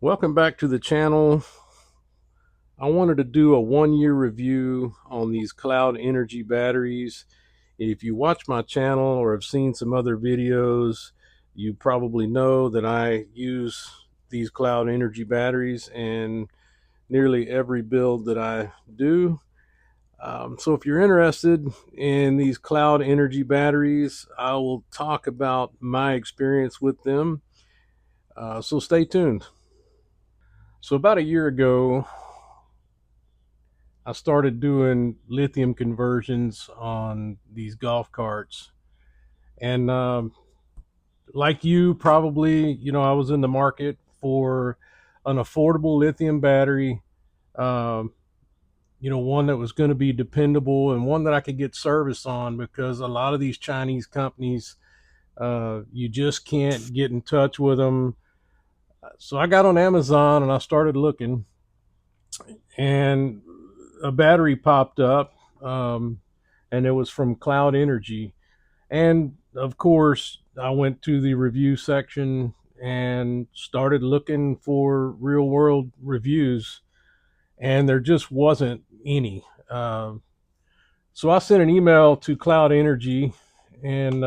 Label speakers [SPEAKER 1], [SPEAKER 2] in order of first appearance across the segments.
[SPEAKER 1] Welcome back to the channel. I wanted to do a 1 year review on these Cloud Energy batteries. If you watch my channel or have seen some other videos, you probably know that I use these Cloud Energy batteries in nearly every build that I do. So if you're interested in these Cloud Energy batteries, I will talk about my experience with them. So stay tuned. So about a year ago, I started doing lithium conversions on these golf carts. And like you, probably, I was in the market for an affordable lithium battery, um, one that was going to be dependable and one that I could get service on, because a lot of these Chinese companies, you just can't get in touch with them. So I got on Amazon and I started looking, and a battery popped up, and it was from Cloud Energy. And of course, I went to the review section and started looking for real world reviews, and there just wasn't any. So I sent an email to Cloud Energy and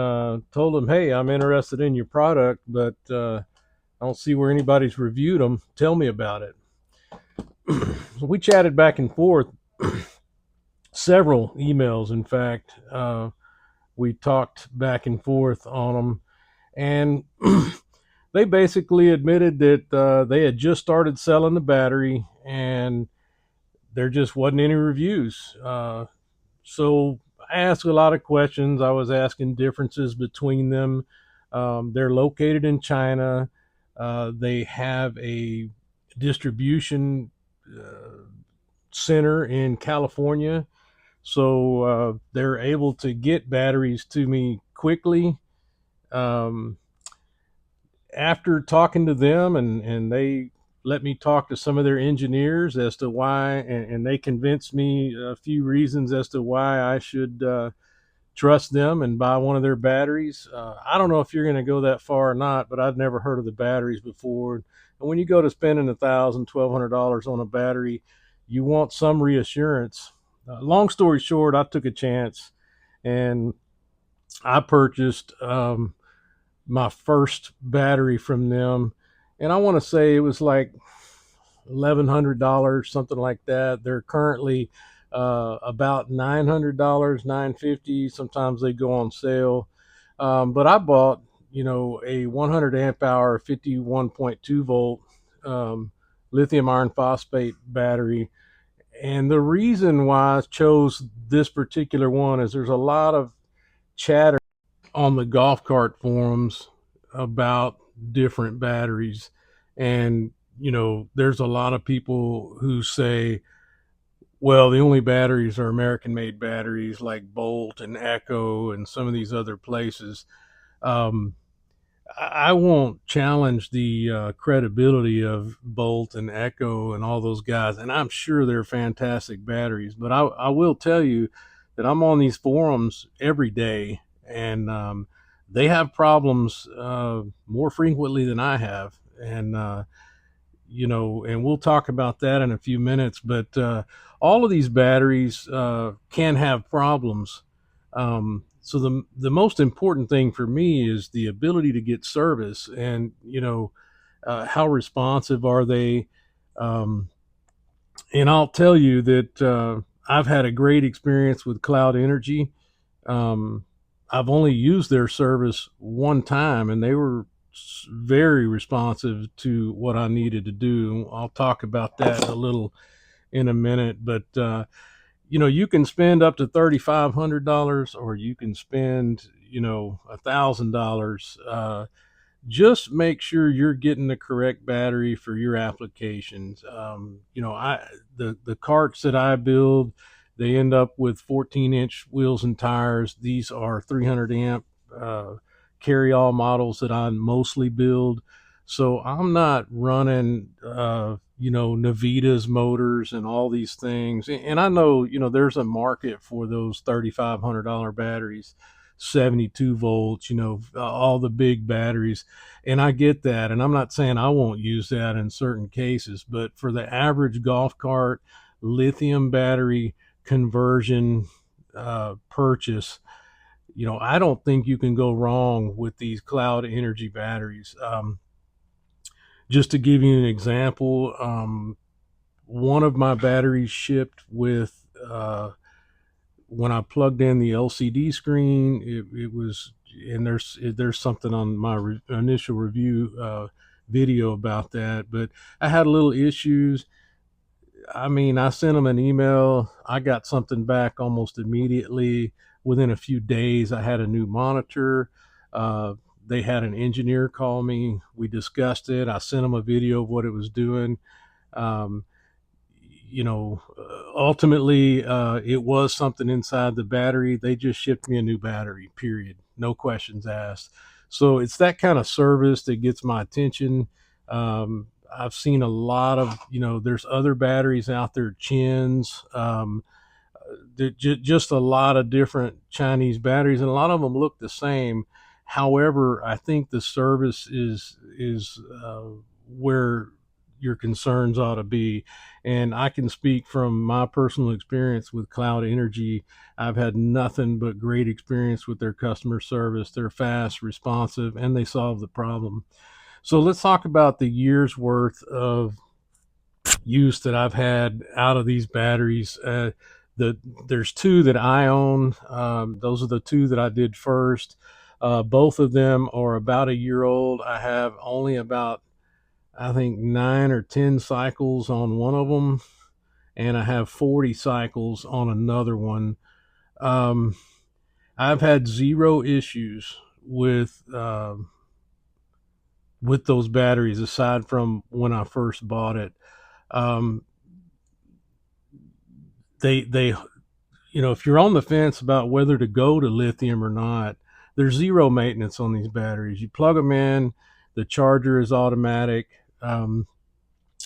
[SPEAKER 1] told them, hey, I'm interested in your product, but I don't see where anybody's reviewed them. Tell me about it. So we chatted back and forth, several emails, in fact. We talked back and forth on them, and they basically admitted that they had just started selling the battery and there just wasn't any reviews. So I asked a lot of questions. I was asking differences between them. They're located in China. They have a distribution center in California. So they're able to get batteries to me quickly. Um, After talking to them, and they let me talk to some of their engineers as to why, and they convinced me a few reasons as to why I should trust them and buy one of their batteries. I don't know if you're going to go that far or not, but I'd never heard of the batteries before. And when you go to spending $1,000, $1,200 on a battery, you want some reassurance. Long story short, I took a chance and I purchased my first battery from them, and I want to say it was like $1,100, something like that. They're currently about $900, $950. Sometimes they go on sale, but I bought a 100 amp hour, 51.2 volt lithium iron phosphate battery. And the reason why I chose this particular one is there's a lot of chatter on the golf cart forums about different batteries. And, there's a lot of people who say, well, the only batteries are American made batteries like Bolt and Echo and some of these other places. Um, I won't challenge the credibility of Bolt and Echo and all those guys, and I'm sure they're fantastic batteries. But I will tell you that I'm on these forums every day, and they have problems more frequently than I have, and and we'll talk about that in a few minutes. But all of these batteries can have problems. So the most important thing for me is the ability to get service, and how responsive are they? Um, and I'll tell you that I've had a great experience with Cloud Energy. Um, I've only used their service one time, and they were very responsive to what I needed to do. I'll talk about that a little in a minute, but you can spend up to $3,500, or you can spend $1,000. Just make sure you're getting the correct battery for your applications. The carts that I build, they end up with 14-inch wheels and tires. These are 300 amp carry all models that I mostly build. So I'm not running Navitas motors and all these things. And I know there's a market for those $3,500 batteries. 72 volts, all the big batteries. And I get that. And I'm not saying I won't use that in certain cases, but for the average golf cart, lithium battery conversion purchase, I don't think you can go wrong with these Cloud Energy batteries. Just to give you an example, one of my batteries shipped with, when I plugged in the LCD screen, it was, and there's something on my initial review video about that, but I had little issues. I mean, I sent them an email. I got something back almost immediately. Within a few days, I had a new monitor. Uh, they had an engineer call me. We discussed it. I sent them a video of what it was doing. Um, Ultimately, it was something inside the battery. They just shipped me a new battery, period. No questions asked. So it's that kind of service that gets my attention. I've seen a lot of, there's other batteries out there, Chins, just a lot of different Chinese batteries, and a lot of them look the same. However, I think the service is where your concerns ought to be. And I can speak from my personal experience with Cloud Energy. I've had nothing but great experience with their customer service. They're fast, responsive, and they solve the problem. So let's talk about the year's worth of use that I've had out of these batteries. There's two that I own. Those are the two that I did first. Both of them are about a year old. I have only about, I think, 9 or 10 cycles on one of them, and I have 40 cycles on another one. Um, I've had zero issues with those batteries aside from when I first bought it. Um, they if you're on the fence about whether to go to lithium or not, there's zero maintenance on these batteries. You plug them in, the charger is automatic.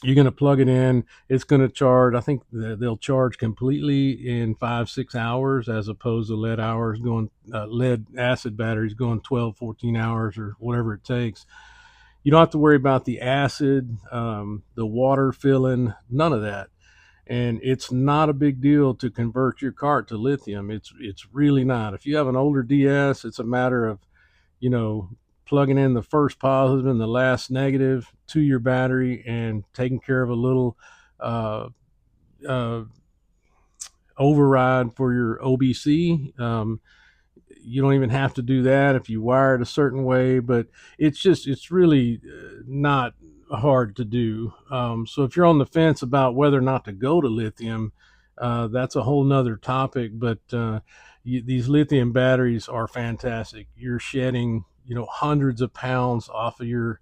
[SPEAKER 1] You're going to plug it in, it's going to charge. I think they'll charge completely in 5-6 hours, as opposed to lead acid batteries going 12, 14 hours or whatever it takes. You don't have to worry about the acid, the water filling, none of that. And it's not a big deal to convert your cart to lithium. It's really not. If you have an older DS, it's a matter of, you know, plugging in the first positive and the last negative to your battery and taking care of a little uh, uh, override for your OBC. You don't even have to do that if you wire it a certain way, but it's really not hard to do. So if you're on the fence about whether or not to go to lithium, that's a whole nother topic. But these lithium batteries are fantastic. You're shedding, hundreds of pounds off of your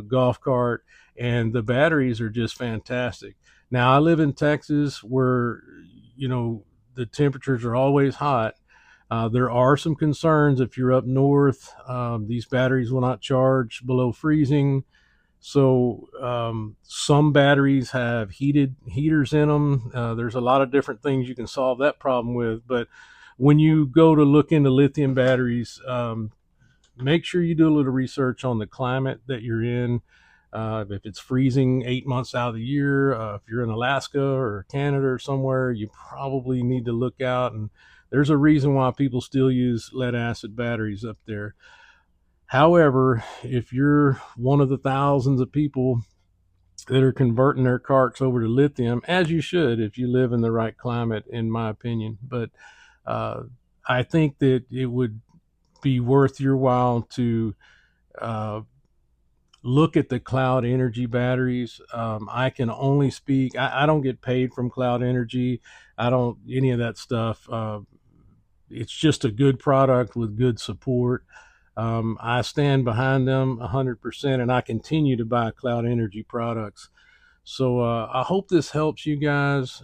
[SPEAKER 1] golf cart, and the batteries are just fantastic. Now I live in Texas, where the temperatures are always hot. There are some concerns if you're up north. These batteries will not charge below freezing. So some batteries have heaters in them. There's a lot of different things you can solve that problem with. But when you go to look into lithium batteries, make sure you do a little research on the climate that you're in. If it's freezing 8 months out of the year, if you're in Alaska or Canada or somewhere, you probably need to look out. And there's a reason why people still use lead acid batteries up there. However, if you're one of the thousands of people that are converting their carts over to lithium, as you should if you live in the right climate, in my opinion, but uh, I think that it would be worth your while to uh, look at the Cloud Energy batteries. I can only speak, I don't get paid from Cloud Energy. I don't, any of that stuff. It's just a good product with good support. I stand behind them 100%, and I continue to buy Cloud Energy products. So I hope this helps you guys.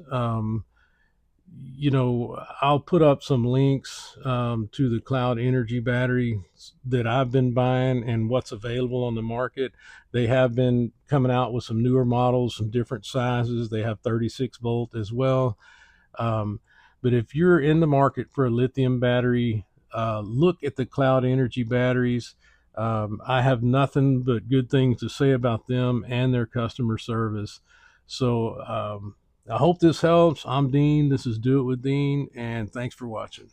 [SPEAKER 1] I'll put up some links to the Cloud Energy battery that I've been buying and what's available on the market. They have been coming out with some newer models, some different sizes. They have 36 volt as well. Um, but if you're in the market for a lithium battery, look at the Cloud Energy batteries. I have nothing but good things to say about them and their customer service. So I hope this helps. I'm Dean. This is Do It with Dean, and thanks for watching.